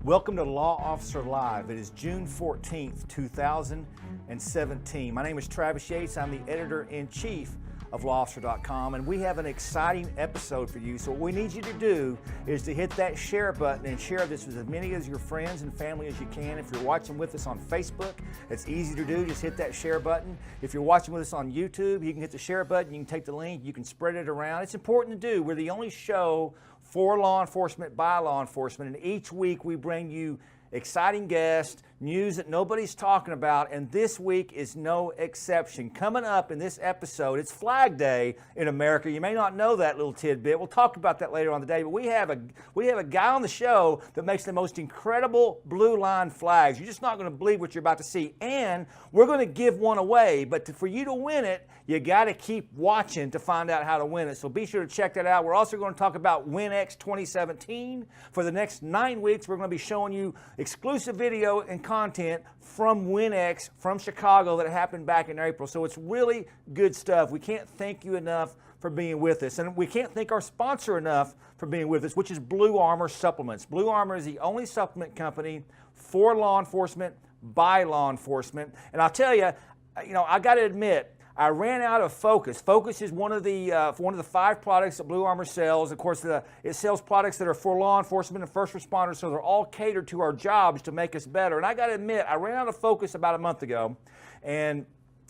Welcome to Law Officer Live. It is June 14th, 2017. My name is Travis Yates. I'm the editor-in-chief of lawofficer.com, and we have an exciting episode for you. So what we need you to do is to hit that share button and share this with as many of your friends and family as you can. If you're watching with us on Facebook, it's easy to do. Just hit that share button. If you're watching with us on YouTube, you can hit the share button. You can take the link. You can spread it around. It's important to do. We're the only show for law enforcement by law enforcement, and each week we bring you exciting guests, news that nobody's talking about, and this week is no exception. Coming up in this episode, it's Flag Day in America. You may not know that little tidbit. We'll talk about that later on the day, but we have a guy on the show that makes the most incredible blue line flags. You're just not going to believe what you're about to see, and we're going to give one away, but for you to win it, you got to keep watching to find out how to win it. So be sure to check that out. We're also going to talk about WINx 2017. For the next 9 weeks, we're going to be showing you exclusive video and content from WINx from Chicago that happened back in April. So it's really good stuff. We can't thank you enough for being with us. And we can't thank our sponsor enough for being with us, which is Blue Armor Supplements. Blue Armor is the only supplement company for law enforcement by law enforcement. And I'll tell you, I got to admit, I ran out of Focus. Focus is one of the 5 products that Blue Armor sells. Of course, it sells products that are for law enforcement and first responders, so they're all catered to our jobs to make us better. And I got to admit, I ran out of Focus about a month ago, and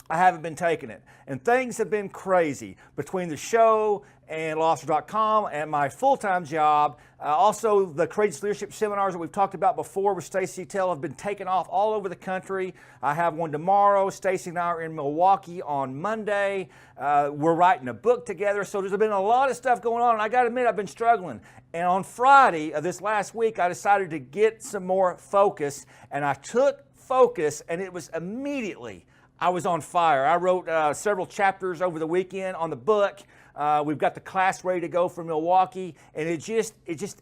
I haven't been taking it. And things have been crazy between the show and lawofficer.com and my full-time job. Also, the Courageous Leadership Seminars that we've talked about before with Stacy Tell have been taken off all over the country. I have one tomorrow. Stacy and I are in Milwaukee on Monday. We're writing a book together. So there's been a lot of stuff going on, and I got to admit, I've been struggling. And on Friday of this last week, I decided to get some more Focus, and I took Focus, and it was immediately, I was on fire. I wrote several chapters over the weekend on the book. We've got the class ready to go for Milwaukee, and it just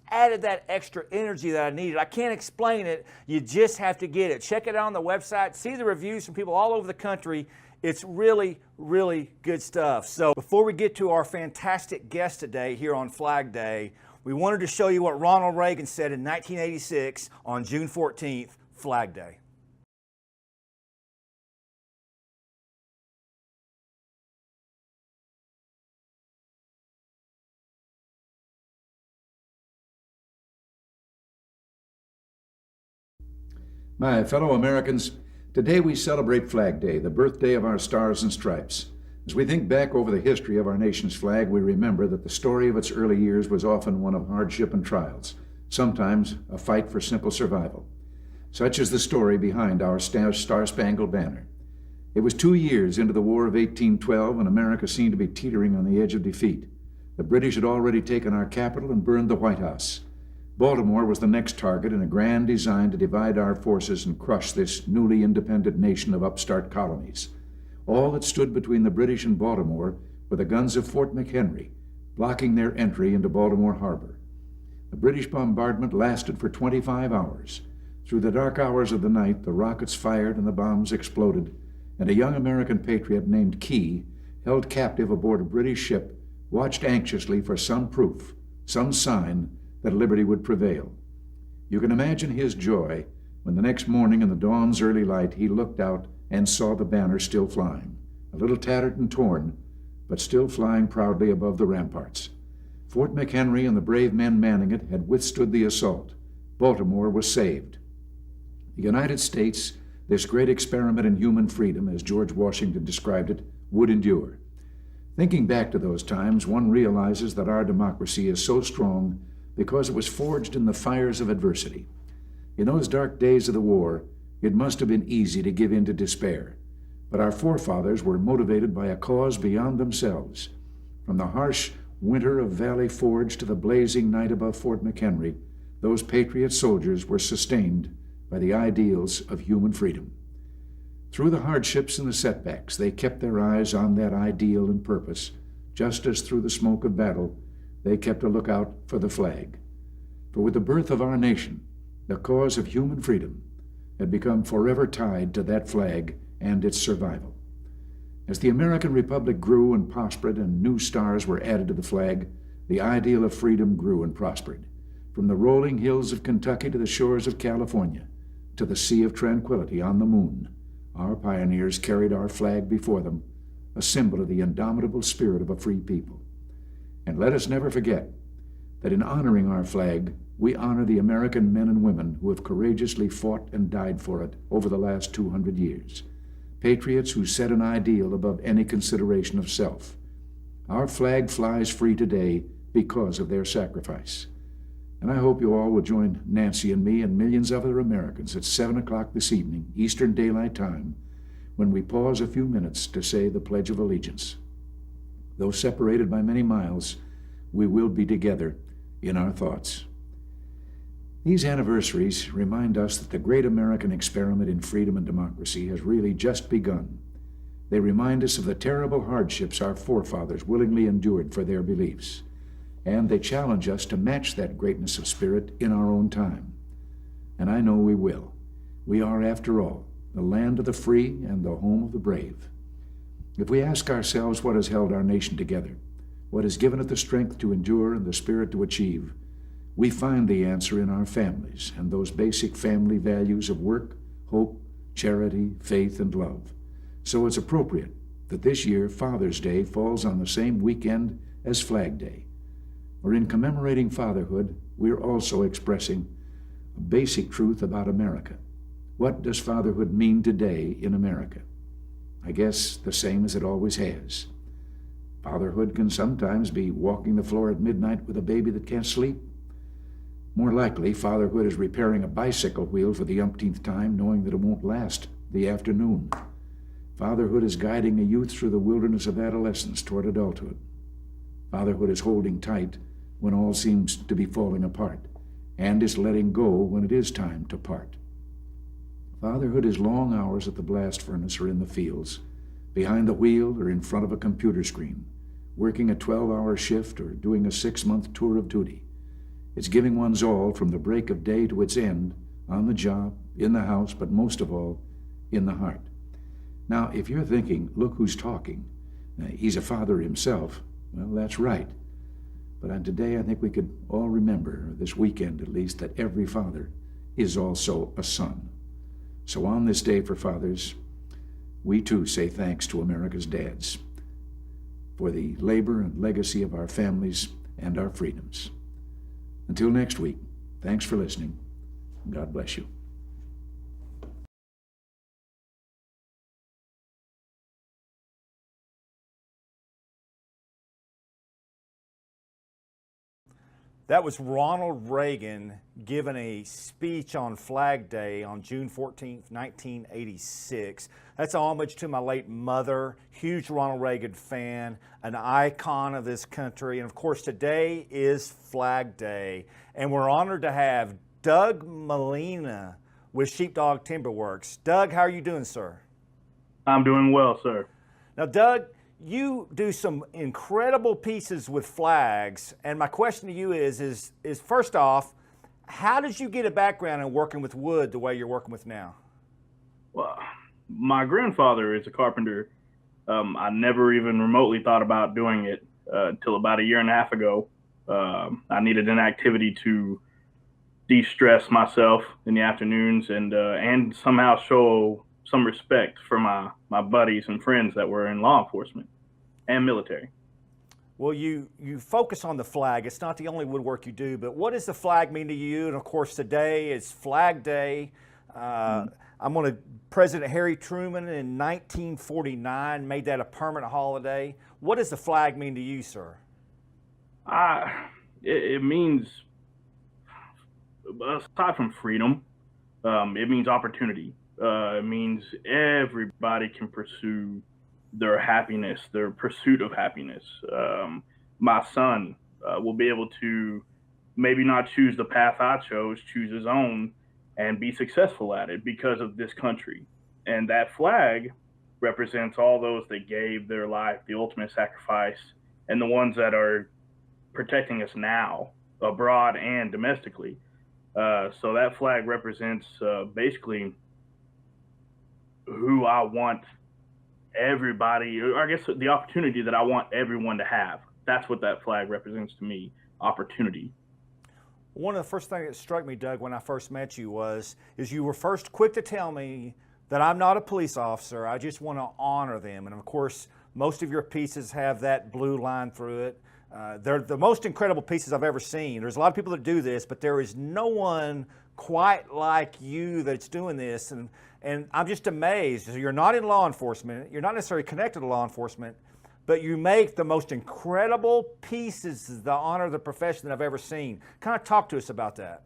added that extra energy that I needed. I can't explain it. You just have to get it. Check it out on the website. See the reviews from people all over the country. It's really, really good stuff. So before we get to our fantastic guest today here on Flag Day, we wanted to show you what Ronald Reagan said in 1986 on June 14th, Flag Day. My fellow Americans, today we celebrate Flag Day, the birthday of our stars and stripes. As we think back over the history of our nation's flag, we remember that the story of its early years was often one of hardship and trials, sometimes a fight for simple survival. Such is the story behind our Star-Spangled Banner. It was 2 years into the War of 1812 when America seemed to be teetering on the edge of defeat. The British had already taken our capital and burned the White House. Baltimore was the next target in a grand design to divide our forces and crush this newly independent nation of upstart colonies. All that stood between the British and Baltimore were the guns of Fort McHenry, blocking their entry into Baltimore Harbor. The British bombardment lasted for 25 hours. Through the dark hours of the night, the rockets fired and the bombs exploded, and a young American patriot named Key, held captive aboard a British ship, watched anxiously for some proof, some sign that liberty would prevail. You can imagine his joy when the next morning in the dawn's early light he looked out and saw the banner still flying, a little tattered and torn, but still flying proudly above the ramparts. Fort McHenry and the brave men manning it had withstood the assault. Baltimore was saved. The United States, this great experiment in human freedom, as George Washington described it, would endure. Thinking back to those times, one realizes that our democracy is so strong because it was forged in the fires of adversity. In those dark days of the war, it must have been easy to give in to despair. But our forefathers were motivated by a cause beyond themselves. From the harsh winter of Valley Forge to the blazing night above Fort McHenry, those patriot soldiers were sustained by the ideals of human freedom. Through the hardships and the setbacks, they kept their eyes on that ideal and purpose, just as through the smoke of battle, they kept a lookout for the flag. For with the birth of our nation, the cause of human freedom had become forever tied to that flag and its survival. As the American Republic grew and prospered and new stars were added to the flag, the ideal of freedom grew and prospered. From the rolling hills of Kentucky to the shores of California, to the Sea of Tranquility on the moon, our pioneers carried our flag before them, a symbol of the indomitable spirit of a free people. And let us never forget that in honoring our flag, we honor the American men and women who have courageously fought and died for it over the last 200 years. Patriots who set an ideal above any consideration of self. Our flag flies free today because of their sacrifice. And I hope you all will join Nancy and me and millions of other Americans at 7 o'clock this evening, Eastern Daylight Time, when we pause a few minutes to say the Pledge of Allegiance. Though separated by many miles, we will be together in our thoughts. These anniversaries remind us that the great American experiment in freedom and democracy has really just begun. They remind us of the terrible hardships our forefathers willingly endured for their beliefs. And they challenge us to match that greatness of spirit in our own time. And I know we will. We are, after all, the land of the free and the home of the brave. If we ask ourselves what has held our nation together, what has given it the strength to endure and the spirit to achieve, we find the answer in our families and those basic family values of work, hope, charity, faith, and love. So it's appropriate that this year Father's Day falls on the same weekend as Flag Day. Or in commemorating fatherhood, we're also expressing a basic truth about America. What does fatherhood mean today in America? I guess the same as it always has. Fatherhood can sometimes be walking the floor at midnight with a baby that can't sleep. More likely, fatherhood is repairing a bicycle wheel for the umpteenth time, knowing that it won't last the afternoon. Fatherhood is guiding a youth through the wilderness of adolescence toward adulthood. Fatherhood is holding tight when all seems to be falling apart, and is letting go when it is time to part. Fatherhood is long hours at the blast furnace or in the fields, behind the wheel or in front of a computer screen, working a 12-hour shift or doing a 6-month tour of duty. It's giving one's all from the break of day to its end, on the job, in the house, but most of all, in the heart. Now, if you're thinking, look who's talking, he's a father himself, well, that's right. But on today, I think we could all remember, this weekend at least, that every father is also a son. So on this day for fathers, we too say thanks to America's dads for the labor and legacy of our families and our freedoms. Until next week, thanks for listening. God bless you. That was Ronald Reagan giving a speech on Flag Day on June 14th, 1986. That's a homage to my late mother, huge Ronald Reagan fan, an icon of this country. And of course, today is Flag Day. And we're honored to have Doug Molina with Sheepdog Timberworks. Doug, how are you doing, sir? I'm doing well, sir. Now, Doug, you do some incredible pieces with flags, and my question to you is first off, how did you get a background in working with wood the way you're working with now? Well, my grandfather is a carpenter. I never even remotely thought about doing it until about a year and a half ago. I needed an activity to de-stress myself in the afternoons and somehow show some respect for my buddies and friends that were in law enforcement and military. Well, you focus on the flag. It's not the only woodwork you do, but what does the flag mean to you? And of course, today is Flag Day. President Harry Truman in 1949 made that a permanent holiday. What does the flag mean to you, sir? It means, aside from freedom, it means opportunity. It means everybody can pursue their happiness, their pursuit of happiness. My son will be able to maybe not choose the path I chose, choose his own, and be successful at it because of this country. And that flag represents all those that gave their life, the ultimate sacrifice, and the ones that are protecting us now, abroad and domestically. So that flag represents basically who I want everybody, or I guess the opportunity that I want everyone to have. That's what that flag represents to me, opportunity. One of the first things that struck me, Doug, when I first met you is you were first quick to tell me that I'm not a police officer. I just want to honor them. And of course, most of your pieces have that blue line through it. They're the most incredible pieces I've ever seen. There's a lot of people that do this, but there is no one quite like you that's doing this. And I'm just amazed. You're not in law enforcement. You're not necessarily connected to law enforcement, but you make the most incredible pieces, the honor of the profession that I've ever seen. Kind of talk to us about that.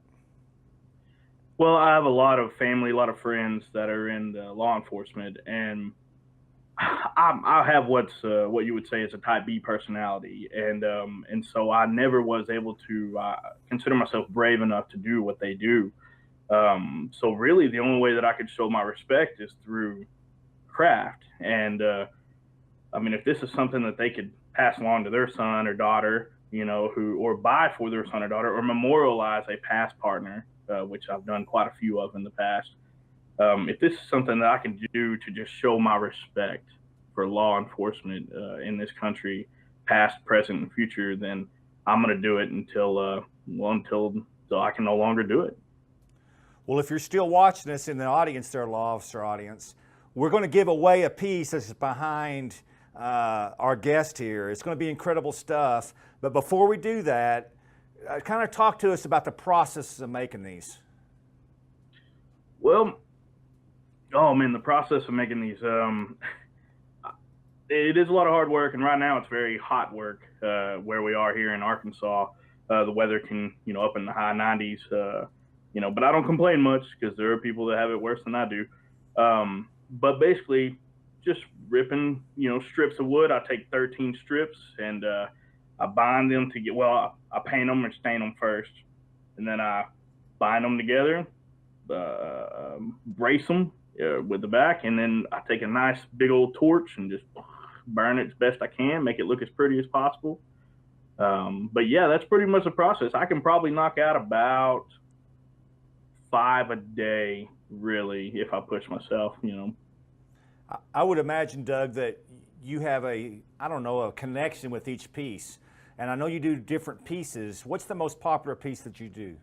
Well, I have a lot of family, a lot of friends that are in the law enforcement, and I have what you would say is a type B personality, and so I never was able to consider myself brave enough to do what they do. So really, the only way that I could show my respect is through craft, and I mean, if this is something that they could pass along to their son or daughter, or buy for their son or daughter, or memorialize a past partner, which I've done quite a few of in the past. If this is something that I can do to just show my respect for law enforcement in this country, past, present, and future, then I'm going to do it until I can no longer do it. Well, if you're still watching us in the audience there, law officer audience, we're going to give away a piece that's behind our guest here. It's going to be incredible stuff. But before we do that, kind of talk to us about the process of making these. Well, oh man, the process of making these, it is a lot of hard work. And right now it's very hot work where we are here in Arkansas. The weather can, up in the high 90s, but I don't complain much because there are people that have it worse than I do. But basically, just ripping, strips of wood. I take 13 strips and I bind them I paint them and stain them first. And then I bind them together, brace them with the back. And then I take a nice big old torch and just burn it as best I can, make it look as pretty as possible. But yeah, that's pretty much the process. I can probably knock out about 5 a day, really, if I push myself, I would imagine, Doug, that you have a connection with each piece. And I know you do different pieces. What's the most popular piece that you do?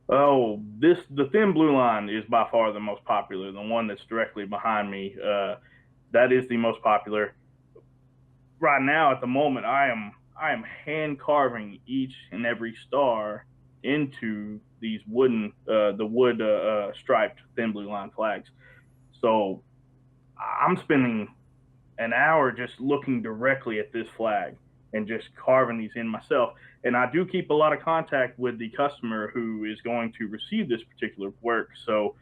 Oh, the thin blue line is by far the most popular, the one that's directly behind me. That is the most popular. Right now, at the moment, I am hand carving each and every star into these wood striped thin blue line flags. So I'm spending an hour just looking directly at this flag and just carving these in myself. And I do keep a lot of contact with the customer who is going to receive this particular work. So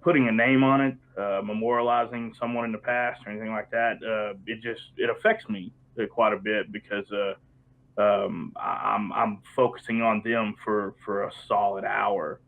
putting a name on it, memorializing someone in the past or anything like that, it affects me quite a bit because I'm focusing on them for a solid hour.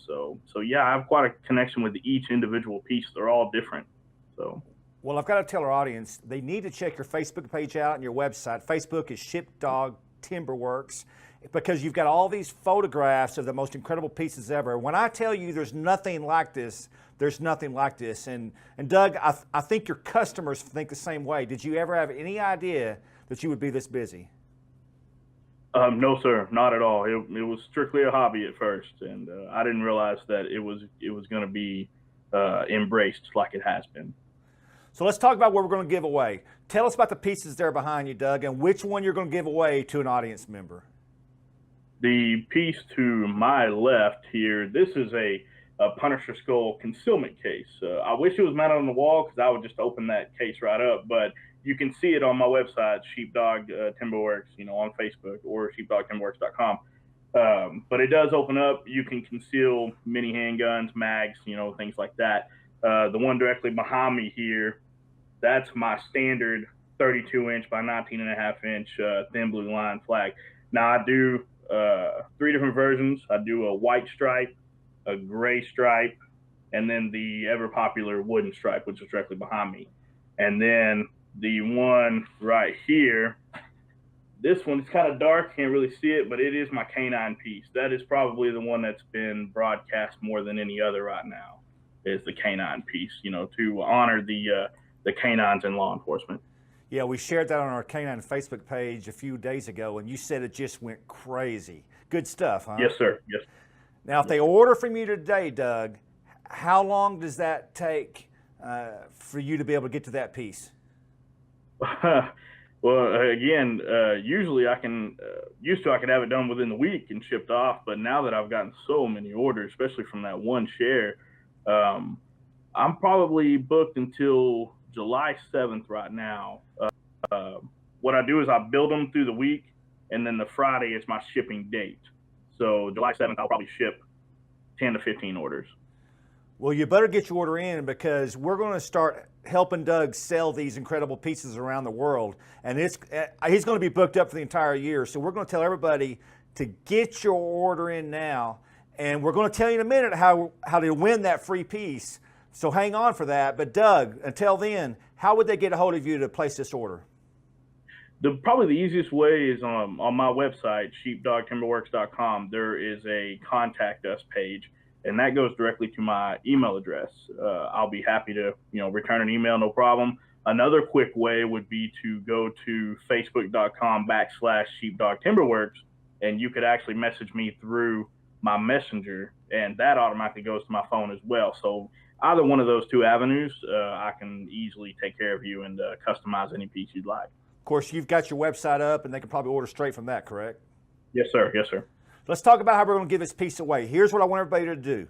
So yeah, I have quite a connection with each individual piece. They're all different. So, well, I've got to tell our audience, they need to check your Facebook page out and your website. Facebook is Sheepdog Timberworks, because you've got all these photographs of the most incredible pieces ever. When I tell you there's nothing like this, there's nothing like this. And Doug, I think your customers think the same way. Did you ever have any idea that you would be this busy? No, sir, not at all. It was strictly a hobby at first, and I didn't realize that it was going to be embraced like it has been. So let's talk about what we're going to give away. Tell us about the pieces there behind you, Doug, and which one you're going to give away to an audience member. The piece to my left here, this is a Punisher skull concealment case. I wish it was mounted on the wall because I would just open that case right up, but you can see it on my website, Sheepdog Timberworks, on Facebook, or sheepdogtimberworks.com. But it does open up. You can conceal mini handguns, mags, things like that. The one directly behind me here, that's my standard 32-inch by 19.5-inch thin blue line flag. Now I do 3 different versions. I do a white stripe, a gray stripe, and then the ever popular wooden stripe, which is directly behind me. And then the one right here, this one is kind of dark, can't really see it, but it is my canine piece. That is probably the one that's been broadcast more than any other right now, is the canine piece, to honor the canines in law enforcement. Yeah, we shared that on our Canine Facebook page a few days ago, and you said it just went crazy. Good stuff, huh? Yes, sir. Yes. Now, if they order from you today, Doug, how long does that take for you to be able to get to that piece? Well, again, usually I can, I could have it done within the week and shipped off. But now that I've gotten so many orders, especially from that one share, I'm probably booked until July 7th right now. What I do is I build them through the week, and then the Friday is my shipping date. So July 7th, I'll probably ship 10 to 15 orders. Well, you better get your order in, because we're going to start helping Doug sell these incredible pieces around the world. And he's going to be booked up for the entire year. So we're going to tell everybody to get your order in now. And we're going to tell you in a minute how to win that free piece. So hang on for that. But Doug, until then, how would they get a hold of you to place this order? Probably the easiest way is on my website, sheepdogtimberworks.com. There is a contact us page, and that goes directly to my email address. I'll be happy to, return an email, no problem. Another quick way would be to go to facebook.com/sheepdogtimberworks, and you could actually message me through my messenger, and that automatically goes to my phone as well. So either one of those two avenues, I can easily take care of you and customize any piece you'd like. Of course, you've got your website up, and they can probably order straight from that, correct? Yes, sir. Yes, sir. Let's talk about how we're going to give this piece away. Here's what I want everybody to do.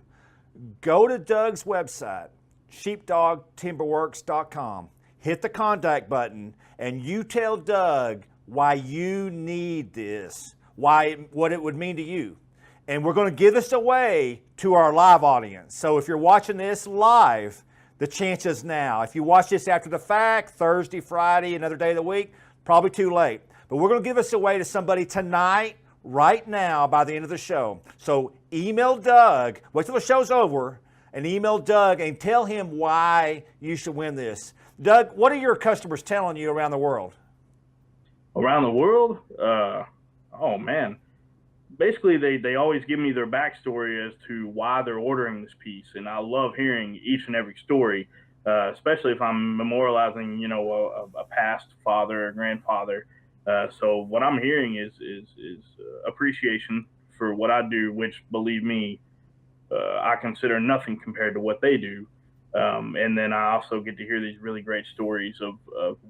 Go to Doug's website, sheepdogtimberworks.com. Hit the contact button, and you tell Doug why you need this, what it would mean to you. And we're going to give this away to our live audience. So if you're watching this live, the chance is now. If you watch this after the fact, Thursday, Friday, another day of the week, probably too late. But we're going to give this away to somebody tonight, right now, by the end of the show. So email Doug, wait till the show's over, and email Doug and tell him why you should win this. Doug, what are your customers telling you around the world? Around the world? Oh, man. Basically, they always give me their backstory as to why they're ordering this piece, and I love hearing each and every story, especially if I'm memorializing, a past father or grandfather. So what I'm hearing is appreciation for what I do, which, believe me, I consider nothing compared to what they do. And then I also get to hear these really great stories of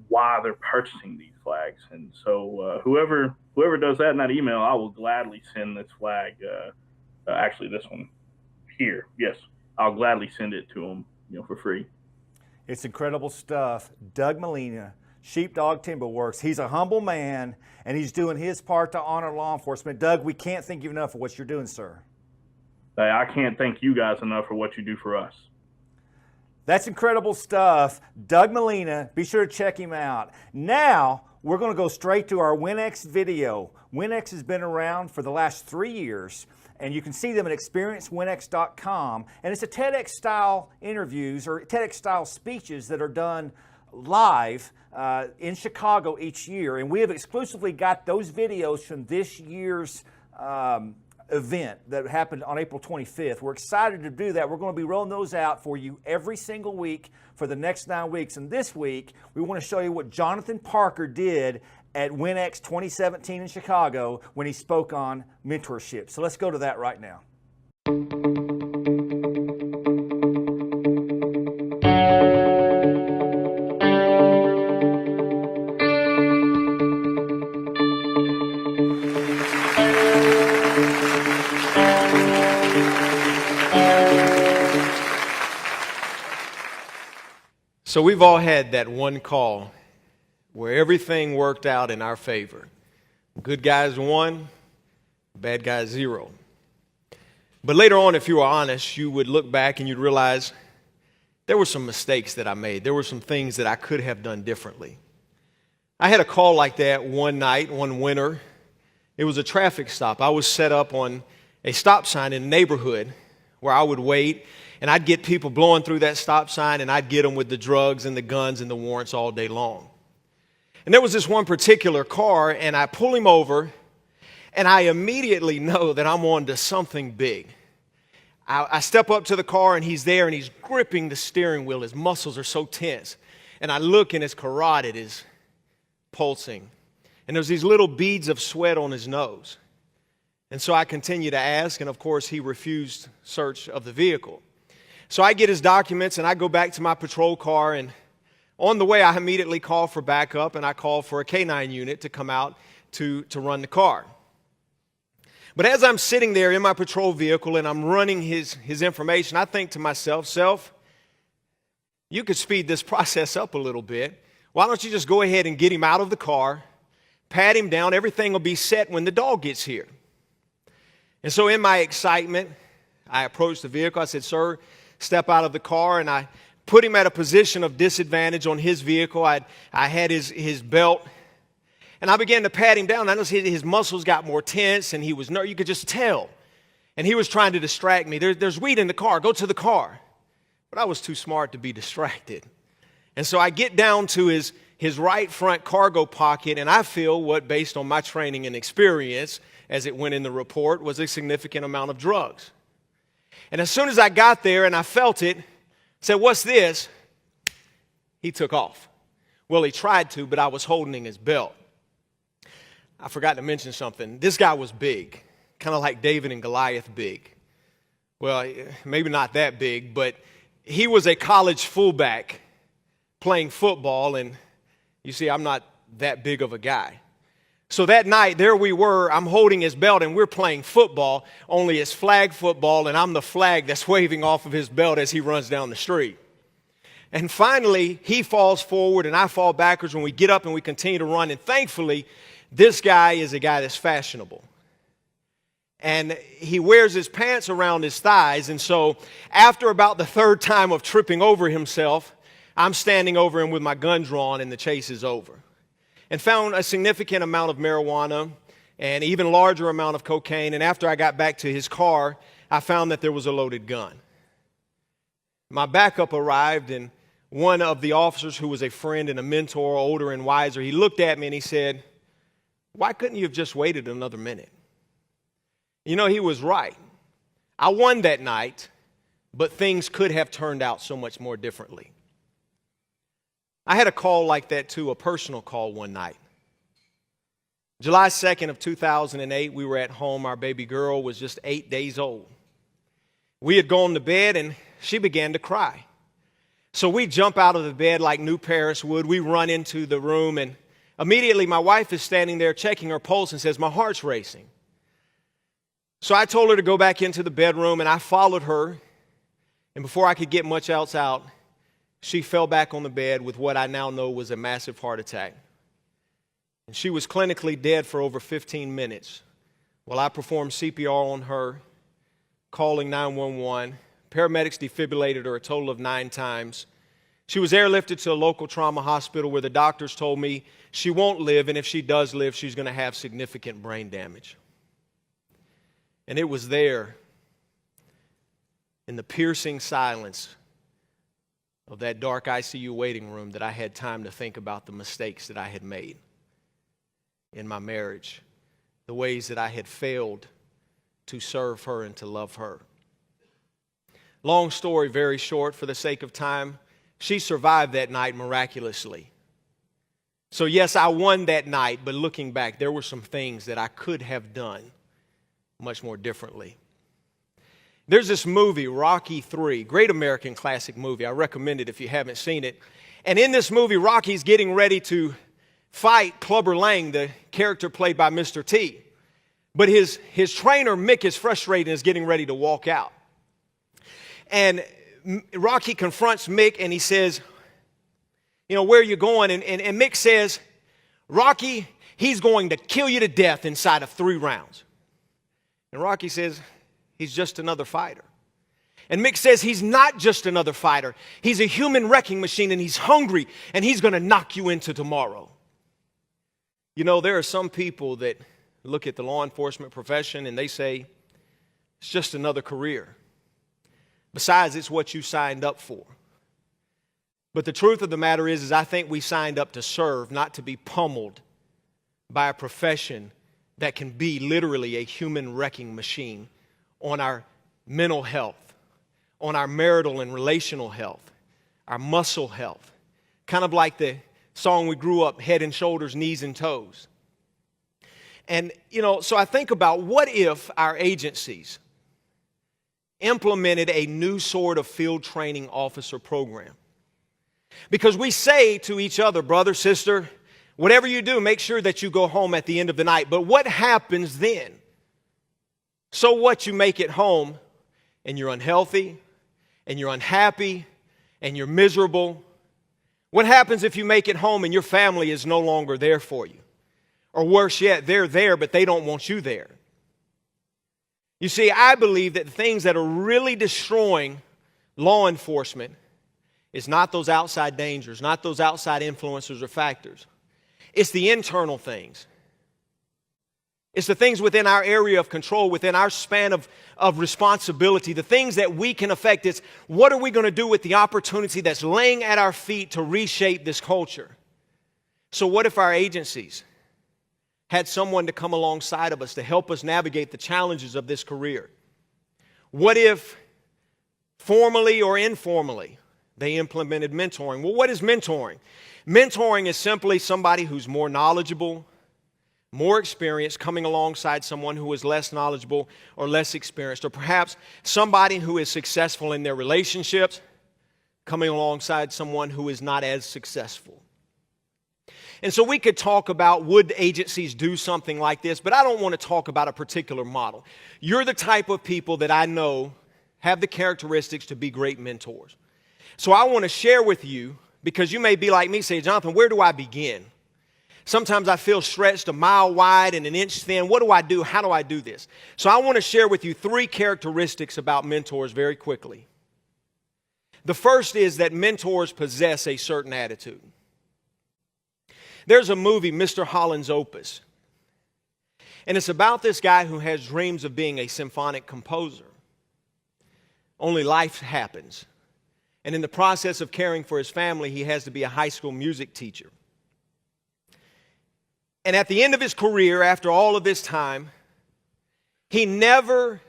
why they're purchasing these flags. And so whoever does that in that email, I will gladly send this flag. Actually, this one here. Yes, I'll gladly send it to them, for free. It's incredible stuff. Doug Molina, Sheepdog Timberworks. He's a humble man, and he's doing his part to honor law enforcement. Doug, we can't thank you enough for what you're doing, sir. I can't thank you guys enough for what you do for us. That's incredible stuff. Doug Molina, be sure to check him out. Now, we're going to go straight to our WINx video. WINx has been around for the last 3 years, and you can see them at experiencewinx.com. And it's a TEDx-style interviews or TEDx-style speeches that are done live in Chicago each year. And we have exclusively got those videos from this year's event that happened on April 25th. We're excited to do that. We're going to be rolling those out for you every single week for the next 9 weeks. And this week, we want to show you what Jonathan Parker did at WINx 2017 in Chicago when he spoke on mentorship. So let's go to that right now. So we've all had that one call where everything worked out in our favor. Good guys 1, bad guys 0. But later on, if you were honest, you would look back and you'd realize there were some mistakes that I made. There were some things that I could have done differently. I had a call like that one night, one winter. It was a traffic stop. I was set up on a stop sign in a neighborhood where I would wait, and I'd get people blowing through that stop sign, and I'd get them with the drugs and the guns and the warrants all day long. And there was this one particular car, and I pull him over, and I immediately know that I'm on to something big. I step up to the car, and he's there, and he's gripping the steering wheel. His muscles are so tense. And I look, and his carotid is pulsing. And there's these little beads of sweat on his nose. And so I continue to ask, and of course he refused search of the vehicle. So I get his documents and I go back to my patrol car, and on the way I immediately call for backup, and I call for a K9 unit to come out to run the car. But as I'm sitting there in my patrol vehicle and I'm running his information, I think to myself, Self, you could speed this process up a little bit. Why don't you just go ahead and get him out of the car, pat him down, everything will be set when the dog gets here. And so in my excitement, I approached the vehicle. I said, sir, step out of the car. And I put him at a position of disadvantage on his vehicle. I had his belt. And I began to pat him down. I noticed his muscles got more tense, and he was nervous. You could just tell. And he was trying to distract me. There's weed in the car. Go to the car. But I was too smart to be distracted. And so I get down to his right front cargo pocket, and I feel what, based on my training and experience, as it went in the report, was a significant amount of drugs. And as soon as I got there and I felt it, said, what's this? He took off. Well, he tried to, but I was holding his belt. I forgot to mention something. This guy was big, kind of like David and Goliath big. Well, maybe not that big, but he was a college fullback playing football, and you see, I'm not that big of a guy. So that night, there we were, I'm holding his belt, and we're playing football, only it's flag football, and I'm the flag that's waving off of his belt as he runs down the street. And finally, he falls forward, and I fall backwards when we get up and we continue to run, and thankfully, this guy is a guy that's fashionable. And he wears his pants around his thighs, and so after about the third time of tripping over himself, I'm standing over him with my gun drawn, and the chase is over. And found a significant amount of marijuana and even larger amount of cocaine. And after I got back to his car, I found that there was a loaded gun. My backup arrived, and one of the officers, who was a friend and a mentor, older and wiser, he looked at me and he said, why couldn't you have just waited another minute? You know, he was right. I won that night, but things could have turned out so much more differently. I had a call like that too, a personal call one night. July 2nd of 2008, we were at home. Our baby girl was just 8 days old. We had gone to bed, and she began to cry. So we jump out of the bed like new parents would. We run into the room, and immediately my wife is standing there checking her pulse and says, my heart's racing. So I told her to go back into the bedroom, and I followed her. And before I could get much else out, she fell back on the bed with what I now know was a massive heart attack. And she was clinically dead for over 15 minutes while I performed CPR on her, calling 911. Paramedics defibrillated her a total of 9 times. She was airlifted to a local trauma hospital where the doctors told me she won't live, and if she does live, she's going to have significant brain damage. And it was there, in the piercing silence of that dark ICU waiting room, that I had time to think about the mistakes that I had made in my marriage, the ways that I had failed to serve her and to love her. Long story, very short, for the sake of time, she survived that night miraculously. So yes, I won that night, but looking back, there were some things that I could have done much more differently. There's this movie, Rocky III, great American classic movie. I recommend it if you haven't seen it. And in this movie, Rocky's getting ready to fight Clubber Lang, the character played by Mr. T. But his trainer, Mick, is frustrated and is getting ready to walk out. And Rocky confronts Mick and he says, you know, where are you going? And Mick says, Rocky, he's going to kill you to death inside of 3 rounds. And Rocky says, he's just another fighter. And Mick says he's not just another fighter. He's a human wrecking machine, and he's hungry, and he's going to knock you into tomorrow. You know, there are some people that look at the law enforcement profession and they say, it's just another career. Besides, it's what you signed up for. But the truth of the matter is I think we signed up to serve, not to be pummeled by a profession that can be literally a human wrecking machine on our mental health, on our marital and relational health, our muscle health. Kind of like the Song we grew up, head and shoulders, knees and toes. And, so I think about what if our agencies implemented a new sort of field training officer program? Because we say to each other, brother, sister, whatever you do, make sure that you go home at the end of the night. But what happens then? So what, you make it home and you're unhealthy and you're unhappy and you're miserable. What happens if you make it home and your family is no longer there for you? Or worse yet, they're there, but they don't want you there. You see, I believe that the things that are really destroying law enforcement is not those outside dangers, not those outside influencers or factors. It's the internal things. It's the things within our area of control, within our span of responsibility, the things that we can affect. It's what are we going to do with the opportunity that's laying at our feet to reshape this culture? So what if our agencies had someone to come alongside of us to help us navigate the challenges of this career? What if, formally or informally, they implemented mentoring? Well, what is mentoring? Mentoring is simply somebody who's more knowledgeable, more experienced, coming alongside someone who is less knowledgeable or less experienced, or perhaps somebody who is successful in their relationships, coming alongside someone who is not as successful. And so we could talk about, would agencies do something like this, but I don't want to talk about a particular model. You're the type of people that I know have the characteristics to be great mentors. So I want to share with you, because you may be like me, say, Jonathan, where do I begin? Sometimes I feel stretched a mile wide and an inch thin. What do I do? How do I do this? So I want to share with you 3 characteristics about mentors very quickly. The first is that mentors possess a certain attitude. There's a movie, Mr. Holland's Opus, and it's about this guy who has dreams of being a symphonic composer. Only life happens, and in the process of caring for his family, he has to be a high school music teacher. And at the end of his career, after all of this time, he never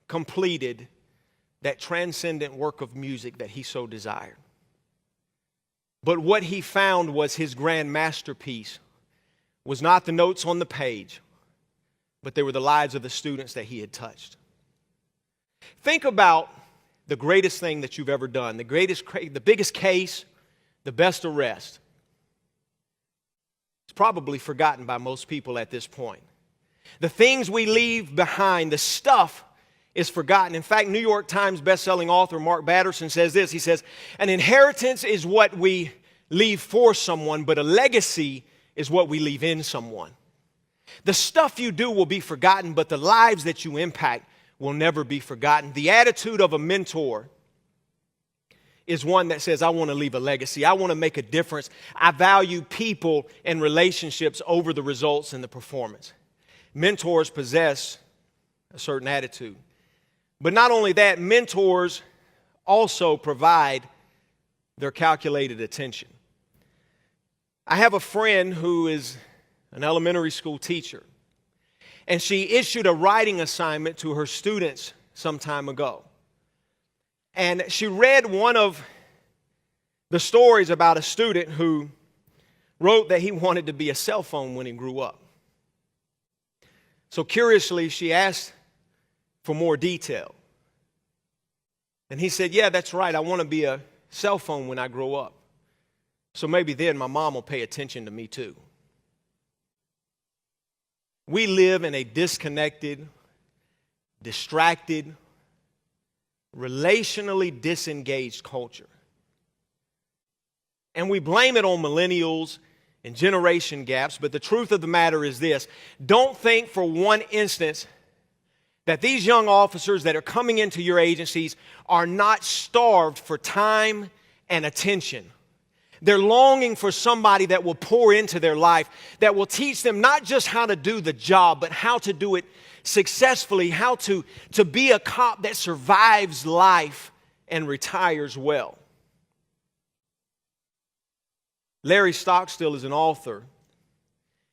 completed that transcendent work of music that he so desired. But what he found was his grand masterpiece was not the notes on the page, but they were the lives of the students that he had touched. Think about the greatest thing that you've ever done, the biggest case, the best arrest. It's probably forgotten by most people at this point. The things we leave behind, the stuff is forgotten. In fact, New York Times bestselling author Mark Batterson says this. He says, an inheritance is what we leave for someone, but a legacy is what we leave in someone. The stuff you do will be forgotten, but the lives that you impact will never be forgotten. The attitude of a mentor is one that says, I want to leave a legacy. I want to make a difference. I value people and relationships over the results and the performance. Mentors possess a certain attitude. But not only that, mentors also provide their calculated attention. I have a friend who is an elementary school teacher, and she issued a writing assignment to her students some time ago. And she read one of the stories about a student who wrote that he wanted to be a cell phone when he grew up. So curiously, she asked for more detail. And he said, yeah, that's right. I want to be a cell phone when I grow up. So maybe then my mom will pay attention to me too. We live in a disconnected, distracted, relationally disengaged culture. And we blame it on millennials and generation gaps, but the truth of the matter is this. Don't think for one instance that these young officers that are coming into your agencies are not starved for time and attention. They're longing for somebody that will pour into their life, that will teach them not just how to do the job, but how to do it successfully, how to be a cop that survives life and retires well. Larry Stockstill is an author,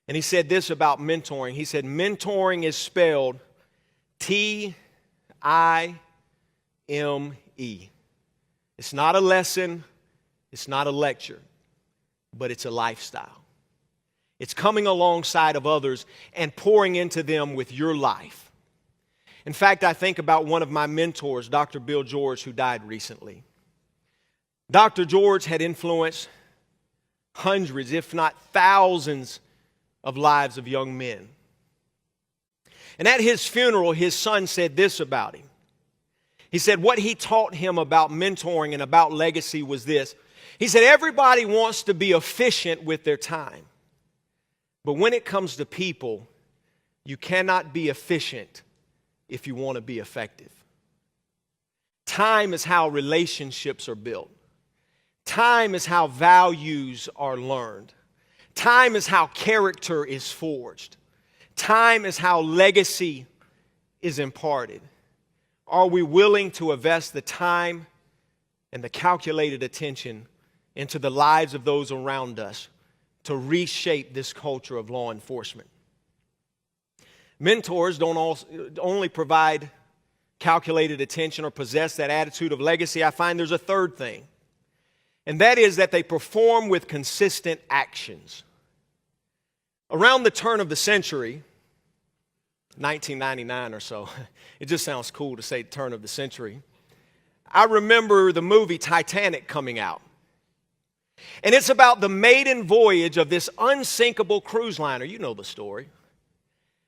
and he said this about mentoring. He said, mentoring is spelled T-I-M-E. It's not a lesson. It's not a lecture. but it's a lifestyle. It's coming alongside of others and pouring into them with your life. In fact, I think about one of my mentors, Dr. Bill George, who died recently. Dr. George had influenced hundreds, if not thousands, of lives of young men. And at his funeral, his son said this about him. He said what he taught him about mentoring and about legacy was this. He said, everybody wants to be efficient with their time. But when it comes to people, you cannot be efficient if you want to be effective. Time is how relationships are built. Time is how values are learned. Time is how character is forged. Time is how legacy is imparted. Are we willing to invest the time and the calculated attention into the lives of those around us to reshape this culture of law enforcement? Mentors don't only provide calculated attention or possess that attitude of legacy. I find there's a third thing, and that is that they perform with consistent actions. Around the turn of the century, 1999 or so, it just sounds cool to say turn of the century, I remember the movie Titanic coming out. And it's about the maiden voyage of this unsinkable cruise liner. You know the story.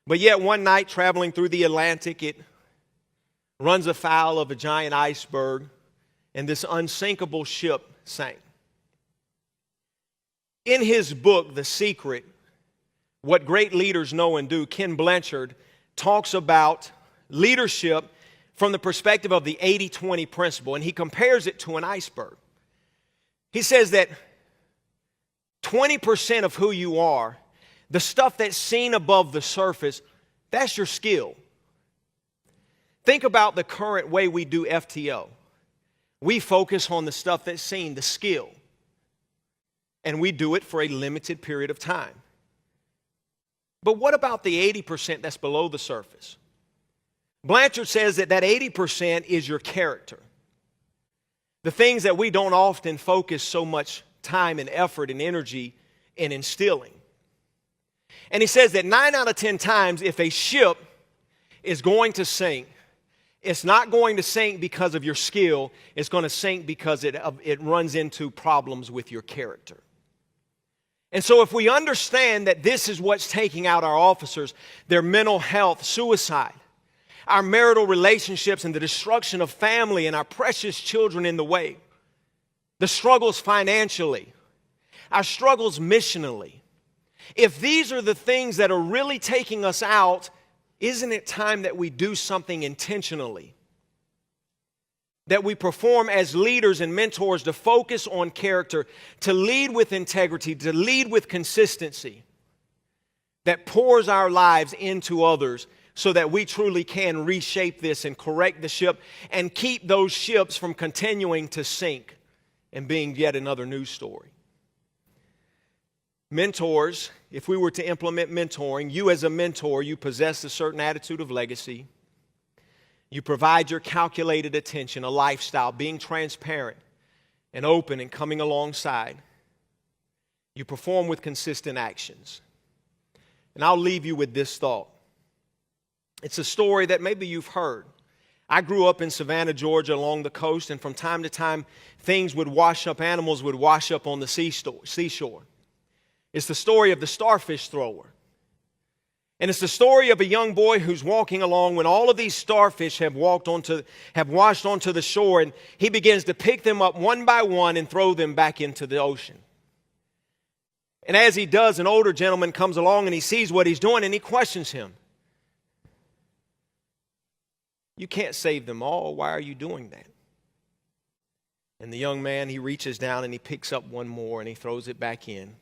But yet one night traveling through the Atlantic, it runs afoul of a giant iceberg, and this unsinkable ship sank. In his book, The Secret, What Great Leaders Know and Do, Ken Blanchard talks about leadership from the perspective of the 80-20 principle, and he compares it to an iceberg. He says that 20% of who you are, the stuff that's seen above the surface, that's your skill. Think about the current way we do FTO. We focus on the stuff that's seen, the skill. And we do it for a limited period of time. But what about the 80% that's below the surface? Blanchard says that 80% is your character. The things that we don't often focus so much time and effort and energy in instilling. And he says that 9 out of 10 times, if a ship is going to sink, it's not going to sink because of your skill. It's going to sink because it runs into problems with your character. And so if we understand that this is what's taking out our officers, their mental health, suicide, our marital relationships and the destruction of family and our precious children in the way, the struggles financially, our struggles missionally, if these are the things that are really taking us out, isn't it time that we do something intentionally? That we perform as leaders and mentors to focus on character, to lead with integrity, to lead with consistency, that pours our lives into others so that we truly can reshape this and correct the ship and keep those ships from continuing to sink and being yet another news story. Mentors, if we were to implement mentoring, you as a mentor, you possess a certain attitude of legacy. You provide your calculated attention, a lifestyle, being transparent and open and coming alongside. You perform with consistent actions. And I'll leave you with this thought. It's a story that maybe you've heard. I grew up in Savannah, Georgia, along the coast, and from time to time, things would wash up, animals would wash up on the seashore. It's the story of the starfish thrower. And it's the story of a young boy who's walking along when all of these starfish have washed onto the shore, and he begins to pick them up one by one and throw them back into the ocean. And as he does, an older gentleman comes along and he sees what he's doing and he questions him. You can't save them all. Why are you doing that? And the young man, he reaches down and he picks up one more and he throws it back in.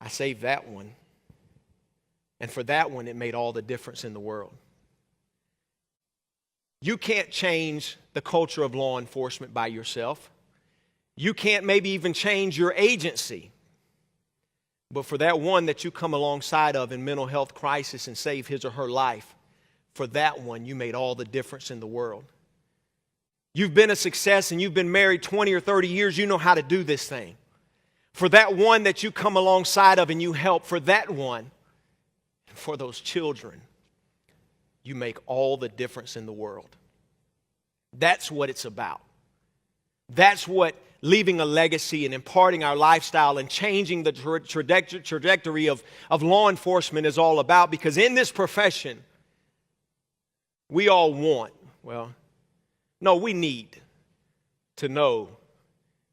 I saved that one. And for that one, it made all the difference in the world. You can't change the culture of law enforcement by yourself. You can't maybe even change your agency. But for that one that you come alongside of in mental health crisis and save his or her life, for that one, you made all the difference in the world. You've been a success and you've been married 20 or 30 years. You know how to do this thing. for that one that you come alongside of and you help, for that one, and for those children, you make all the difference in the world. That's what it's about. That's what leaving a legacy and imparting our lifestyle and changing the trajectory of law enforcement is all about. Because in this profession, we all we need to know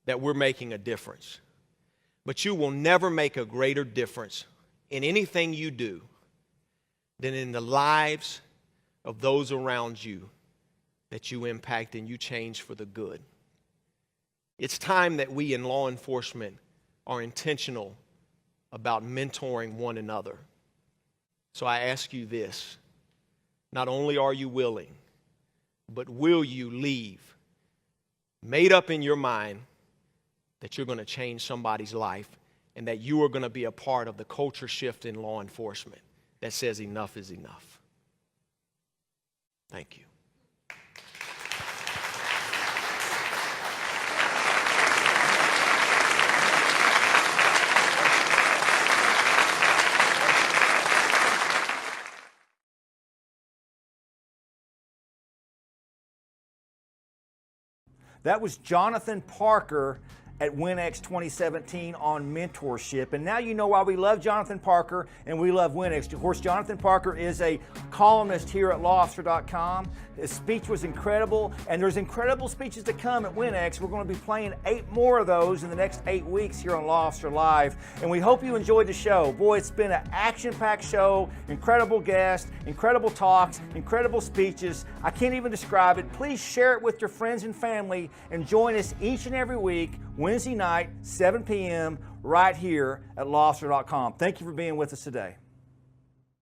that we're making a difference. But you will never make a greater difference in anything you do than in the lives of those around you that you impact and you change for the good. It's time that we in law enforcement are intentional about mentoring one another. So I ask you this, not only are you willing, but will you leave made up in your mind that you're going to change somebody's life and that you are going to be a part of the culture shift in law enforcement that says enough is enough. Thank you. That was Jonathan Parker at WINx 2017 on mentorship. And now you know why we love Jonathan Parker and we love WINx. Of course, Jonathan Parker is a columnist here at lawofficer.com. His speech was incredible, and there's incredible speeches to come at WINx. We're going to be playing 8 more of those in the next 8 weeks here on Law Officer Live. And we hope you enjoyed the show. Boy, it's been an action-packed show, incredible guests, incredible talks, incredible speeches. I can't even describe it. Please share it with your friends and family and join us each and every week, Wednesday night, 7 p.m., right here at lawofficer.com. Thank you for being with us today.